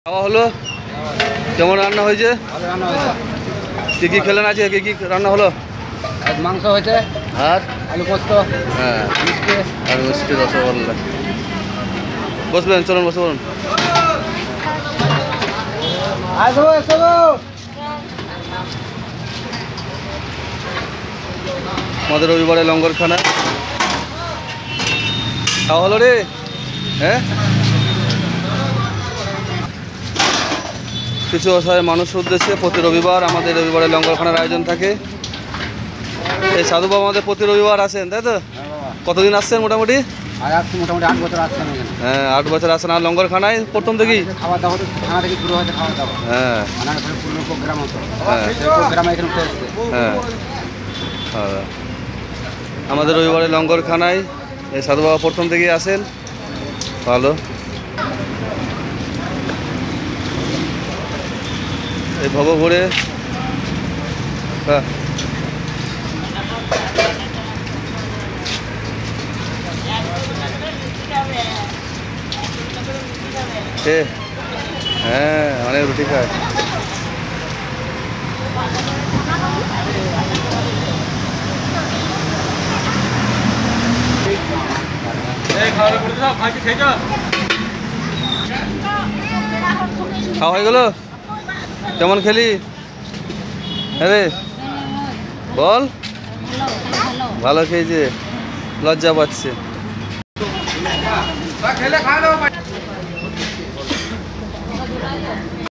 খাওয়া হলো, কেমন রান্না হয়েছে? কি কি খেলেন আছে? কি কি রান্না হলো? মাংস হয়েছে আর আলু পোস্ত, হ্যাঁ মিষ্টি আর মিষ্টি রসগোল্লা। বসবেন, চলুন বসে বলুন। আমাদের রবিবারে লঙ্গরখানা খাওয়া হলো রে। হ্যাঁ, কিছু অসহায় মানুষের উদ্দেশ্যে প্রতি রবিবার আমাদের রবিবারে লঙ্গরখানার আয়োজন থাকে। এই সাধু বাবা আমাদের প্রতি রবিবার আসেন, তাই তো? কতদিন আসছেন মোটামুটি? মোটামুটি 8 বছর আসছে। হ্যাঁ, 8 বছর আসেন। আর লঙ্গরখানায় প্রথম থেকেই খাওয়া দাওয়া থানা থেকে শুরু হয়েছে, খাওয়া দাওয়া হ্যাঁ পুরনো প্রোগ্রাম হতো। হ্যাঁ প্রোগ্রামে এখানে উঠে এসছে। হ্যাঁ আমাদের রবিবারে লঙ্গরখানায় এই সাধু বাবা প্রথম থেকেই আসেন। ভালো, এই ভব ঘুরে হ্যাঁ হ্যাঁ অনেক রুটি খায়। খাওয়া হয়ে গেল? কেমন খেলি? হ্যাঁ বল। ভালো খেয়েছে, লজ্জা পাচ্ছে।